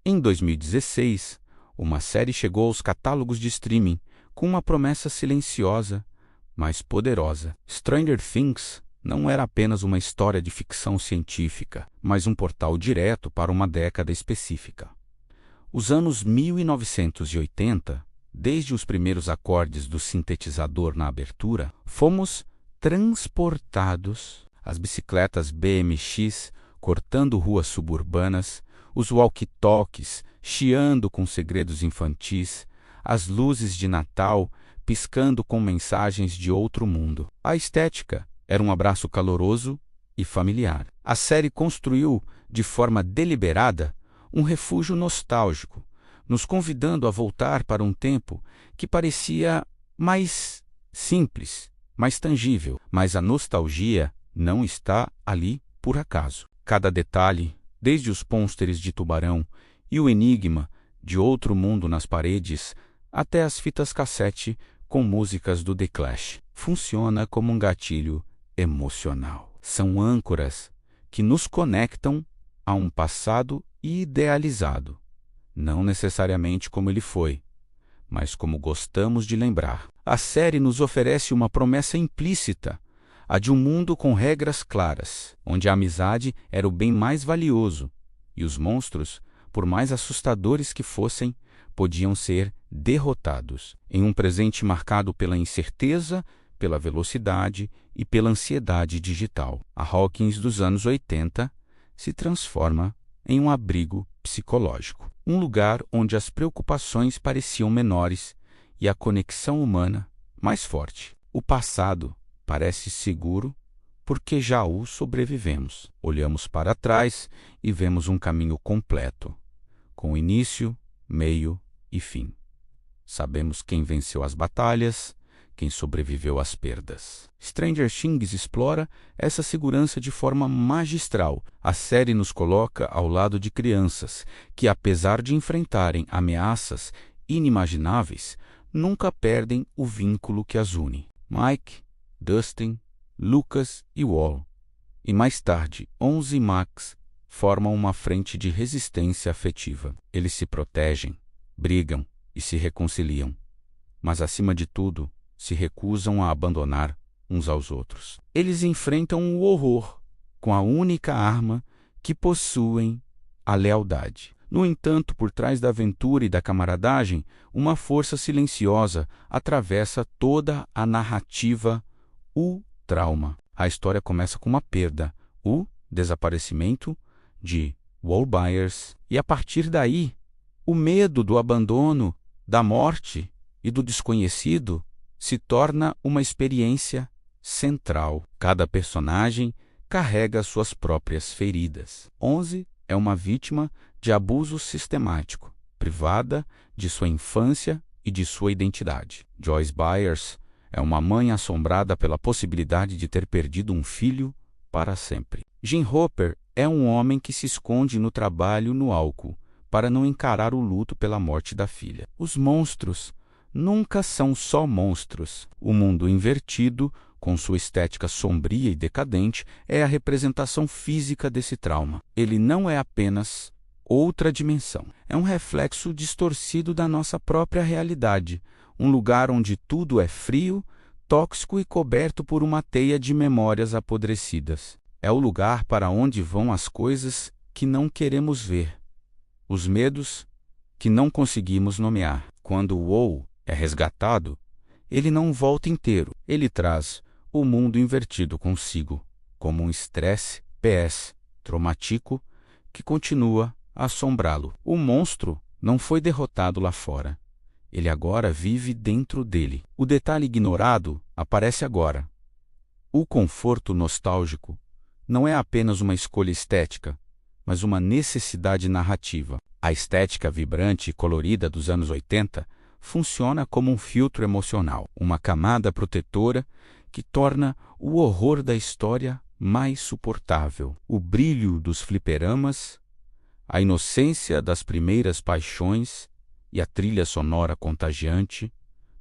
Em 2016, uma série chegou aos catálogos de streaming com uma promessa silenciosa, mas poderosa. Stranger Things não era apenas uma história de ficção científica, mas um portal direto para uma década específica. Os anos 1980, desde os primeiros acordes do sintetizador na abertura, fomos transportados. As bicicletas BMX cortando ruas suburbanas, os walkie-talkies chiando com segredos infantis, as luzes de Natal piscando com mensagens de outro mundo. A estética era um abraço caloroso e familiar. A série construiu, de forma deliberada, um refúgio nostálgico, nos convidando a voltar para um tempo que parecia mais simples, mais tangível. Mas a nostalgia não está ali por acaso. Cada detalhe, desde os pôsteres de tubarão e o enigma de outro mundo nas paredes, até as fitas cassete com músicas do The Clash, funciona como um gatilho emocional. São âncoras que nos conectam a um passado idealizado, não necessariamente como ele foi, mas como gostamos de lembrar. A série nos oferece uma promessa implícita, a de um mundo com regras claras, onde a amizade era o bem mais valioso, e os monstros, por mais assustadores que fossem, podiam ser derrotados. Em um presente marcado pela incerteza, pela velocidade e pela ansiedade digital, a Hawkins dos anos 80 se transforma em um abrigo psicológico, um lugar onde as preocupações pareciam menores e a conexão humana mais forte. O passado parece seguro porque já o sobrevivemos. Olhamos para trás e vemos um caminho completo, com início, meio e fim. Sabemos quem venceu as batalhas, quem sobreviveu às perdas. Stranger Things explora essa segurança de forma magistral. A série nos coloca ao lado de crianças que, apesar de enfrentarem ameaças inimagináveis, nunca perdem o vínculo que as une. Mike, Dustin, Lucas e Wall, e mais tarde 11 e Max, formam uma frente de resistência afetiva. Eles se protegem, brigam e se reconciliam, mas acima de tudo, se recusam a abandonar uns aos outros. Eles enfrentam o horror com a única arma que possuem, a lealdade. No entanto, por trás da aventura e da camaradagem, uma força silenciosa atravessa toda a narrativa: o trauma. A história começa com uma perda, o desaparecimento de Wall Byers, e a partir daí, o medo do abandono, da morte e do desconhecido se torna uma experiência central. Cada personagem carrega suas próprias feridas. 11 é uma vítima de abuso sistemático, privada de sua infância e de sua identidade. Joyce Byers é uma mãe assombrada pela possibilidade de ter perdido um filho para sempre. Jim Hopper é um homem que se esconde no trabalho no álcool para não encarar o luto pela morte da filha. Os monstros nunca são só monstros. O mundo invertido, com sua estética sombria e decadente, é a representação física desse trauma. Ele não é apenas outra dimensão. É um reflexo distorcido da nossa própria realidade, um lugar onde tudo é frio, tóxico e coberto por uma teia de memórias apodrecidas. É o lugar para onde vão as coisas que não queremos ver, os medos que não conseguimos nomear. Quando o Wall é resgatado, ele não volta inteiro. Ele traz o mundo invertido consigo, como um estresse PS traumático que continua a assombrá-lo. O monstro não foi derrotado lá fora. Ele agora vive dentro dele. O detalhe ignorado aparece agora. O conforto nostálgico não é apenas uma escolha estética, mas uma necessidade narrativa. A estética vibrante e colorida dos anos 80 funciona como um filtro emocional, uma camada protetora que torna o horror da história mais suportável. O brilho dos fliperamas, a inocência das primeiras paixões e a trilha sonora contagiante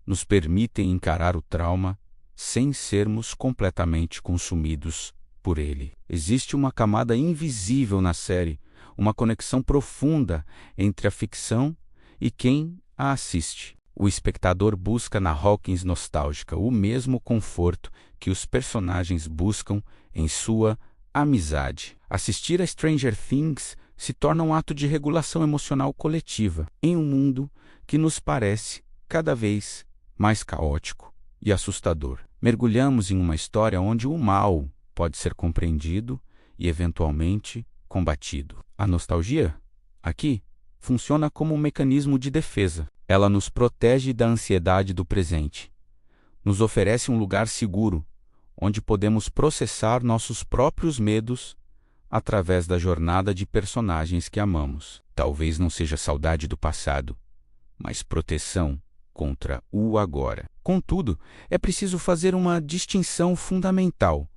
nos permitem encarar o trauma sem sermos completamente consumidos por ele. Existe uma camada invisível na série, uma conexão profunda entre a ficção e quem a assiste. O espectador busca na Hawkins nostálgica o mesmo conforto que os personagens buscam em sua amizade. Assistir a Stranger Things se torna um ato de regulação emocional coletiva em um mundo que nos parece cada vez mais caótico e assustador. Mergulhamos em uma história onde o mal pode ser compreendido e, eventualmente, combatido. A nostalgia, aqui, funciona como um mecanismo de defesa. Ela nos protege da ansiedade do presente. Nos oferece um lugar seguro, onde podemos processar nossos próprios medos através da jornada de personagens que amamos. Talvez não seja saudade do passado, mas proteção contra o agora. Contudo, é preciso fazer uma distinção fundamental.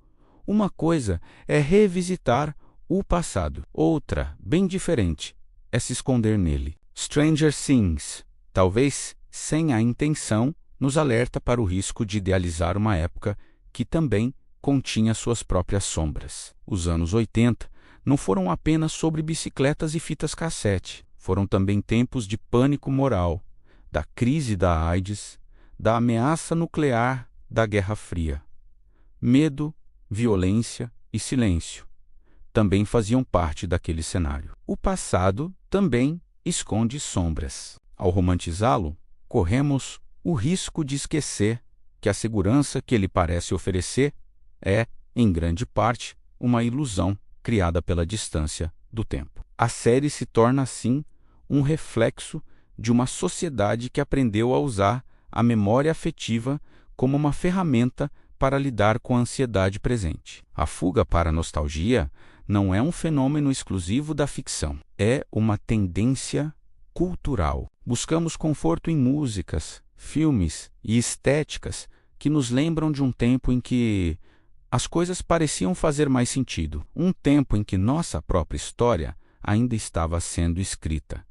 Uma coisa é revisitar o passado, outra, bem diferente, é se esconder nele. Stranger Things, talvez sem a intenção, nos alerta para o risco de idealizar uma época que também continha suas próprias sombras. Os anos 80 não foram apenas sobre bicicletas e fitas cassete, foram também tempos de pânico moral, da crise da AIDS, da ameaça nuclear da Guerra Fria. Medo, violência e silêncio também faziam parte daquele cenário. O passado também esconde sombras. Ao romantizá-lo, corremos o risco de esquecer que a segurança que ele parece oferecer é, em grande parte, uma ilusão criada pela distância do tempo. A série se torna, assim, um reflexo de uma sociedade que aprendeu a usar a memória afetiva como uma ferramenta para lidar com a ansiedade presente. A fuga para a nostalgia não é um fenômeno exclusivo da ficção, é uma tendência cultural. Buscamos conforto em músicas, filmes e estéticas que nos lembram de um tempo em que as coisas pareciam fazer mais sentido, um tempo em que nossa própria história ainda estava sendo escrita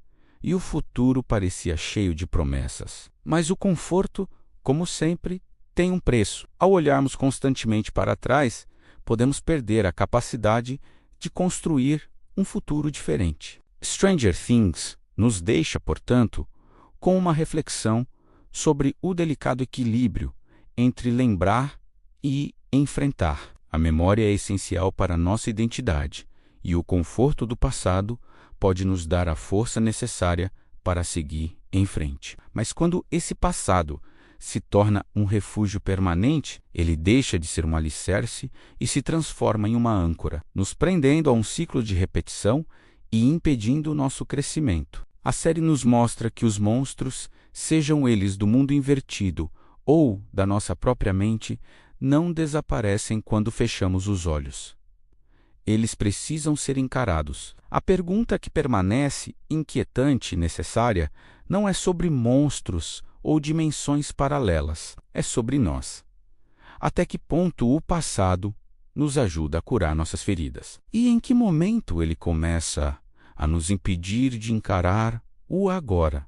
e o futuro parecia cheio de promessas. Mas o conforto, como sempre, tem um preço. Ao olharmos constantemente para trás, podemos perder a capacidade de construir um futuro diferente. Stranger Things nos deixa, portanto, com uma reflexão sobre o delicado equilíbrio entre lembrar e enfrentar. A memória é essencial para a nossa identidade, e o conforto do passado pode nos dar a força necessária para seguir em frente. Mas quando esse passado se torna um refúgio permanente, ele deixa de ser um alicerce e se transforma em uma âncora, nos prendendo a um ciclo de repetição e impedindo o nosso crescimento. A série nos mostra que os monstros, sejam eles do mundo invertido ou da nossa própria mente, não desaparecem quando fechamos os olhos. Eles precisam ser encarados. A pergunta que permanece inquietante e necessária não é sobre monstros ou dimensões paralelas, é sobre nós. Até que ponto o passado nos ajuda a curar nossas feridas? E em que momento ele começa a nos impedir de encarar o agora?